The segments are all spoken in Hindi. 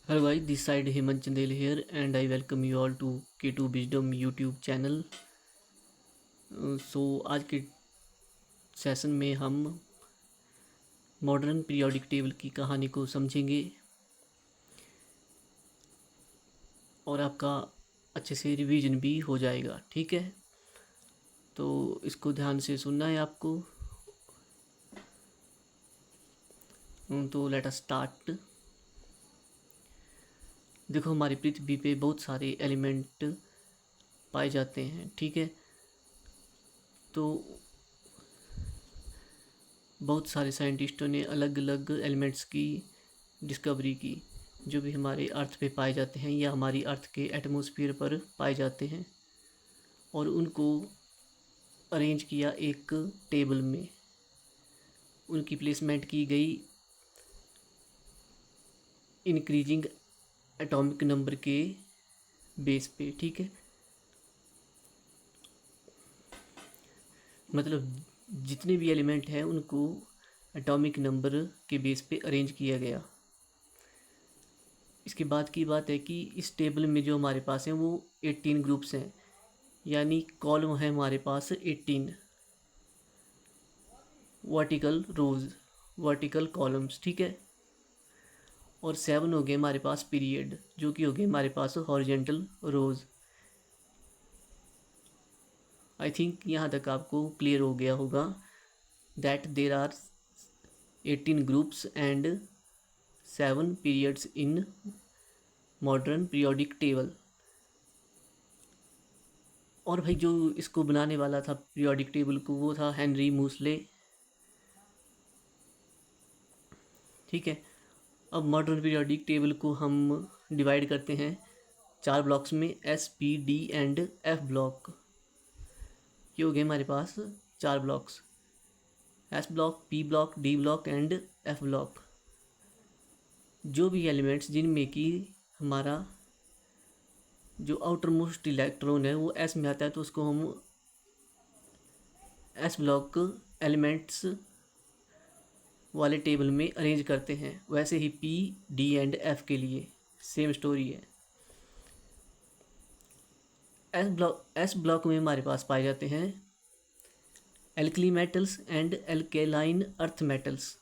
Hello guys, this side Hemant Chandel here and I welcome you all to K2 Wisdom YouTube channel। आज के सेशन में हम मॉडर्न पीरियोडिक टेबल की कहानी को समझेंगे और आपका अच्छे से रिवीजन भी हो जाएगा। ठीक है, तो इसको ध्यान से सुनना है आपको। तो लेट अस स्टार्ट। देखो, हमारी पृथ्वी पे बहुत सारे एलिमेंट पाए जाते हैं। ठीक है, तो बहुत सारे साइंटिस्टों ने अलग अलग एलिमेंट्स की डिस्कवरी की जो भी हमारे अर्थ पे पाए जाते हैं या हमारी अर्थ के एटमॉस्फेयर पर पाए जाते हैं, और उनको अरेंज किया एक टेबल में। उनकी प्लेसमेंट की गई इंक्रीजिंग एटॉमिक नंबर के बेस पे। ठीक है, मतलब जितने भी एलिमेंट हैं उनको एटॉमिक नंबर के बेस पे अरेंज किया गया। इसके बाद की बात है कि इस टेबल में जो हमारे पास हैं वो 18 ग्रुप्स हैं, यानी कॉलम है हमारे पास 18 वर्टिकल रोज, वर्टिकल कॉलम्स। ठीक है, और 7 हो गए हमारे पास पीरियड, जो कि हो गए हमारे पास हॉरिजेंटल रोज। आई थिंक यहाँ तक आपको क्लियर हो गया होगा that there are 18 groups and 7 periods in modern periodic table. और भाई, जो इसको बनाने वाला था पीरियोडिक टेबल को, वो था हेनरी मूसले। ठीक है, अब मॉडर्न पीरियोडिक टेबल को हम डिवाइड करते हैं 4 ब्लॉक्स में, S, P, D and F block. ये हो गए हमारे पास 4 blocks, S block, P block, D block and F block. जो भी एलिमेंट्स जिनमें कि हमारा जो आउटर मोस्ट इलेक्ट्रॉन है वो एस में आता है, तो उसको हम एस ब्लॉक एलिमेंट्स वाले टेबल में अरेंज करते हैं। वैसे ही पी, डी एंड एफ के लिए सेम स्टोरी है। एस ब्लॉक में हमारे पास पाए जाते हैं alkali metals and alkaline earth metals.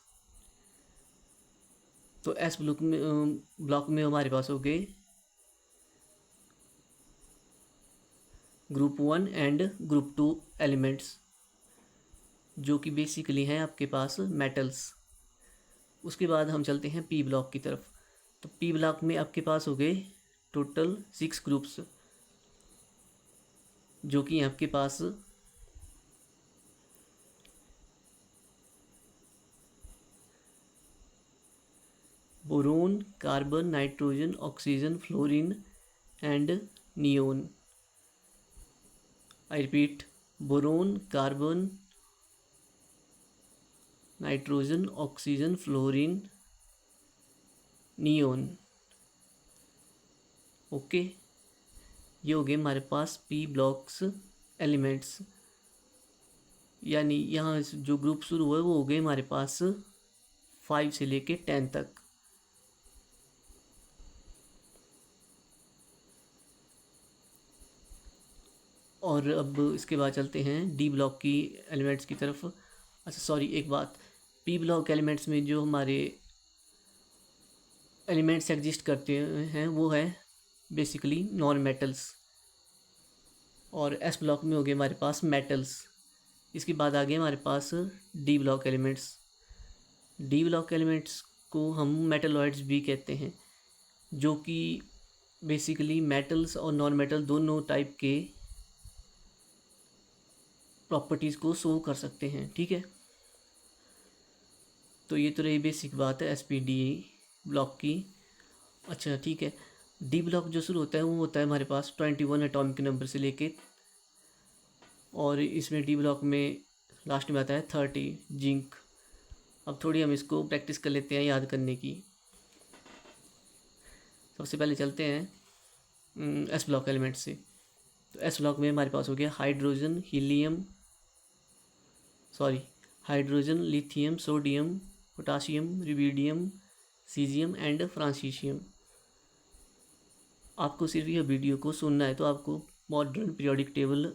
तो एस ब्लॉक में हमारे पास हो गए ग्रुप 1 एंड ग्रुप 2 एलिमेंट्स, जो कि बेसिकली हैं आपके पास मेटल्स। उसके बाद हम चलते हैं पी ब्लॉक की तरफ। तो पी ब्लॉक में आपके पास हो गए टोटल 6 ग्रुप्स, जो कि आपके पास boron, carbon, nitrogen, oxygen, fluorine and neon. I repeat, boron, carbon, nitrogen, oxygen, fluorine, neon. Okay, ये हो गए हमारे पास पी ब्लॉक्स एलिमेंट्स, यानी यहाँ जो ग्रुप शुरू हुआ है वो हो गए हमारे पास 5 से लेके 10 तक। और अब इसके बाद चलते हैं डी ब्लॉक की एलिमेंट्स की तरफ। अच्छा सॉरी, एक बात, पी ब्लॉक एलिमेंट्स में जो हमारे एलिमेंट्स एग्जिस्ट करते हैं वो है बेसिकली नॉन मेटल्स, और एस ब्लॉक में हो गए हमारे पास मेटल्स। इसके बाद आ गए हमारे पास D block elements. D block elements को हम मेटलॉइड्स भी कहते हैं, जो कि बेसिकली मेटल्स और नॉन मेटल दोनों टाइप के प्रॉपर्टीज़ को शो कर सकते हैं। ठीक है, तो ये तो रही बेसिक बात है एस पी डी ब्लॉक की। अच्छा ठीक है, डी ब्लॉक जो शुरू होता है वो होता है हमारे पास 21 एटॉमिक नंबर से लेके, और इसमें डी ब्लॉक में लास्ट में आता है 30 जिंक। अब थोड़ी हम इसको प्रैक्टिस कर लेते हैं याद करने की। सबसे पहले चलते हैं एस ब्लॉक एलिमेंट से। तो एस ब्लॉक में हमारे पास हो गया hydrogen, hydrogen, lithium, sodium, potassium, rubidium, caesium and francium. आपको सिर्फ यह वीडियो को सुनना है तो आपको मॉडर्न पीरियोडिक टेबल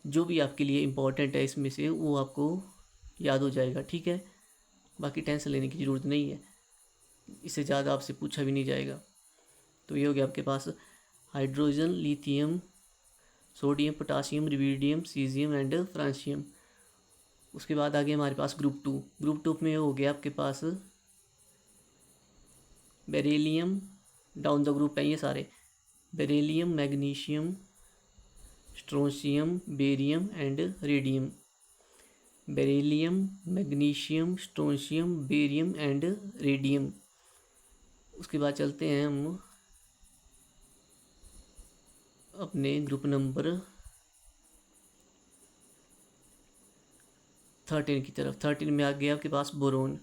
जो भी आपके लिए इम्पोर्टेंट है इसमें से वो आपको याद हो जाएगा, ठीक है। बाकी टेंशन लेने की ज़रूरत नहीं है, इससे ज़्यादा आपसे पूछा भी नहीं जाएगा। तो ये हो गया आपके पास hydrogen, lithium, sodium, potassium, rubidium, caesium and francium. उसके बाद आ गया हमारे पास ग्रुप टू। ग्रुप टू में हो गया आपके पास बेरिलियम, डाउन द ग्रुप है ये सारे, beryllium, magnesium, strontium, barium and radium. Beryllium, magnesium, strontium, barium and radium. उसके बाद चलते हैं हम अपने ग्रुप नंबर 13 की तरफ। 13 में आ गया आपके पास बोरोन।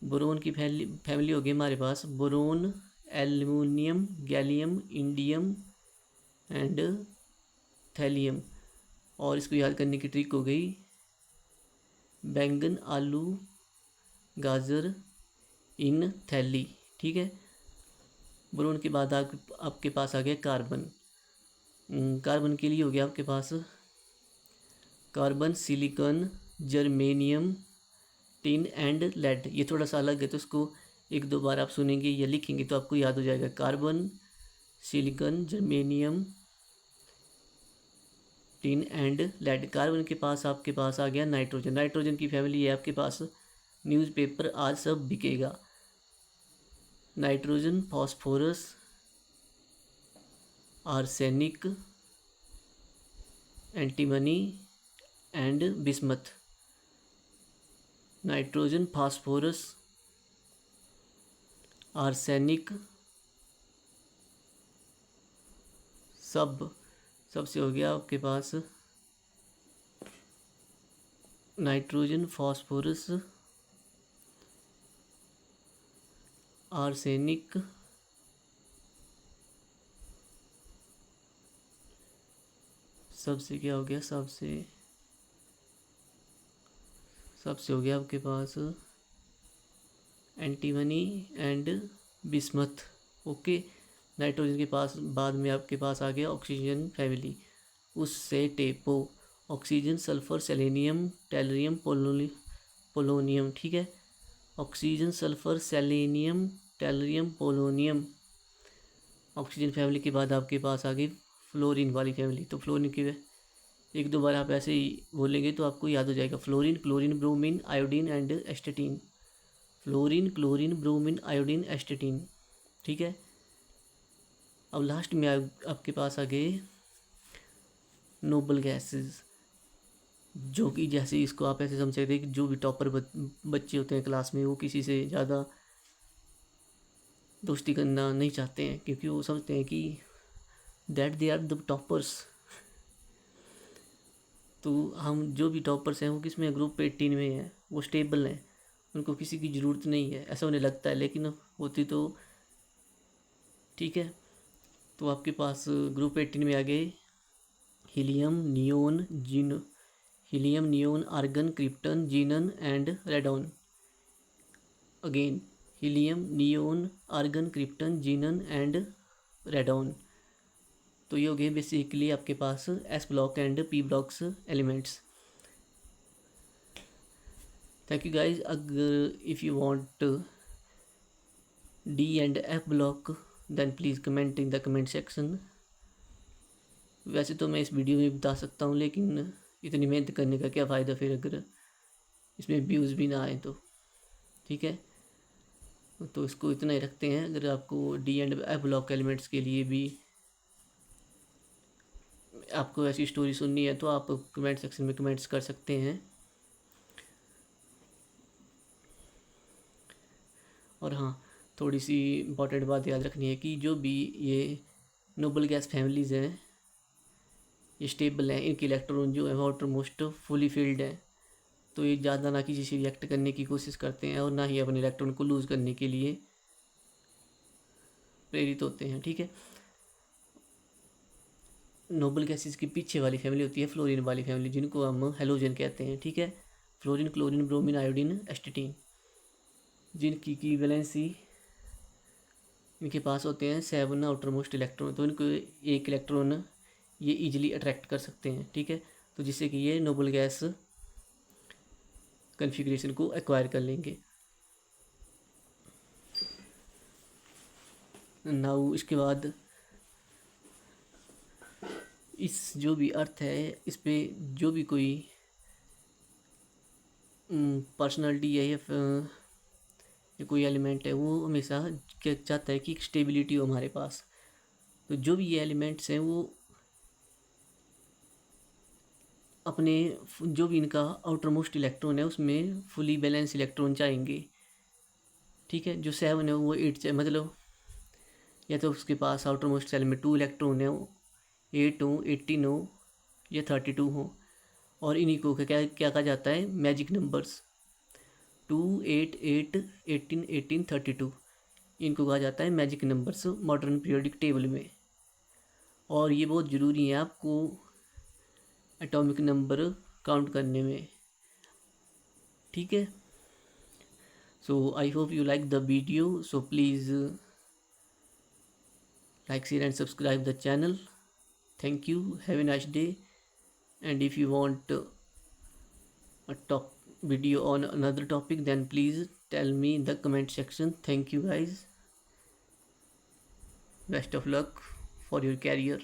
बोरोन की फैमिली होगी हमारे पास boron, aluminium, gallium, indium and thallium. और इसको याद करने की ट्रिक हो गई बैंगन, आलू, गाजर इन थैली, ठीक है। बोरोन के बाद आपके पास आ गया कार्बन। कार्बन के लिए हो गया आपके पास carbon, silicon, germanium, tin and lead. ये थोड़ा सा अलग है तो इसको एक दो बार आप सुनेंगे या लिखेंगे तो आपको याद हो जाएगा। Carbon, silicon, germanium, tin and lead. Carbon के पास आपके पास आ गया नाइट्रोजन। नाइट्रोजन की फैमिली है आपके पास न्यूज़पेपर आज सब बिकेगा। Nitrogen, phosphorus, arsenic, antimony and bismuth. Nitrogen, phosphorus, arsenic, सबसे हो गया आपके पास नाइट्रोजन, फास्फोरस, आर्सेनिक, सबसे क्या हो गया, सबसे हो गया आपके पास antimony and bismuth. Okay. Nitrogen के पास बाद में आपके पास आ गया ऑक्सीजन फैमिली, उससे टेपो, oxygen, sulphur, selenium, tellurium, polonium, ठीक है। Oxygen, sulphur, selenium, tellurium, polonium. Oxygen family के बाद आपके पास आ गई फ्लोरीन वाली फैमिली। तो फ्लोरीन की एक दो बार आप ऐसे ही बोलेंगे तो आपको याद हो जाएगा। Fluorine, chlorine, bromine, iodine and astatine. Fluorine, chlorine, bromine, iodine, astatine, ठीक है। अब लास्ट में आपके पास आ गए नोबल गैसेस, जो कि जैसे इसको आप ऐसे समझ सकते हैं कि जो भी टॉपर बच्चे होते हैं क्लास में वो किसी से ज़्यादा दोस्ती करना नहीं चाहते हैं क्योंकि वो समझते हैं कि that they are the toppers. तो हम जो भी टॉपर्स हैं वो किस में, ग्रुप 18 में है, वो स्टेबल हैं, उनको किसी की ज़रूरत नहीं है, ऐसा उन्हें लगता है, लेकिन होती तो ठीक है। तो आपके पास ग्रुप 18 में आ गए helium, neon, argon, krypton, xenon and radon. Again helium, neon, argon, krypton, xenon and radon. तो ये हो गए बेसिकली आपके पास S block and P blocks elements. Thank you guys. अगर if you want D and F block then please comment in the comment section. वैसे तो मैं इस वीडियो में बता सकता हूँ, लेकिन इतनी मेहनत करने का क्या फ़ायदा फिर अगर इसमें व्यूज़ भी ना आए तो, ठीक है। तो इसको इतना ही रखते हैं। अगर आपको D and F block elements के लिए भी आपको ऐसी स्टोरी सुननी है तो आप कमेंट सेक्शन में कमेंट्स कर सकते हैं। और हाँ, थोड़ी सी इम्पॉर्टेंट बात याद रखनी है कि जो भी ये नोबल गैस फैमिलीज़ हैं ये स्टेबल हैं, इनके इलेक्ट्रॉन जो है वाटर मोस्ट फुली फिल्ड है, तो ये ज़्यादा ना किसी से रिएक्ट करने की कोशिश करते हैं और ना ही अपने इलेक्ट्रॉन को लूज़ करने के लिए प्रेरित होते हैं, ठीक है। नोबल गैसेस की पीछे वाली फैमिली होती है फ्लोरीन वाली फैमिली, जिनको हम हेलोजन कहते हैं, ठीक है। फ्लोरीन, क्लोरीन, ब्रोमीन, आयोडीन, एस्टेटीन, जिनकी वैलेंसी इनके पास होते हैं 7 आउटर मोस्ट इलेक्ट्रॉन, तो इनको एक इलेक्ट्रॉन ये इजीली अट्रैक्ट कर सकते हैं, ठीक है। तो जिससे कि ये नोबल गैस कन्फिग्रेशन को एक्वायर कर लेंगे। नाउ इसके बाद इस जो भी अर्थ है इस पे जो भी कोई पर्सनालिटी या कोई एलिमेंट है वो हमेशा क्या चाहता है कि स्टेबिलिटी हो हमारे पास। तो जो भी ये एलिमेंट्स हैं वो अपने जो भी इनका आउटर मोस्ट इलेक्ट्रॉन है उसमें फुली बैलेंस इलेक्ट्रॉन चाहेंगे, ठीक है। जो 7 है वो 8 चाहे, मतलब या तो उसके पास आउटर मोस्ट सेल में 2 इलेक्ट्रॉन है, 8 हो, 18 हो या 32 हो। और इन्हीं को क्या क्या कहा जाता है, मैजिक नंबर्स। 2, 8, 8, 18, 18, 32 इनको कहा जाता है magic numbers modern periodic table में। और ये बहुत ज़रूरी है आपको एटॉमिक नंबर काउंट करने में, ठीक है। So I hope you like the video, so please like, share and subscribe the channel. Thank you, have a nice day. And if you want a talk video on another topic, then please tell me in the comment section. Thank you guys, best of luck for your career.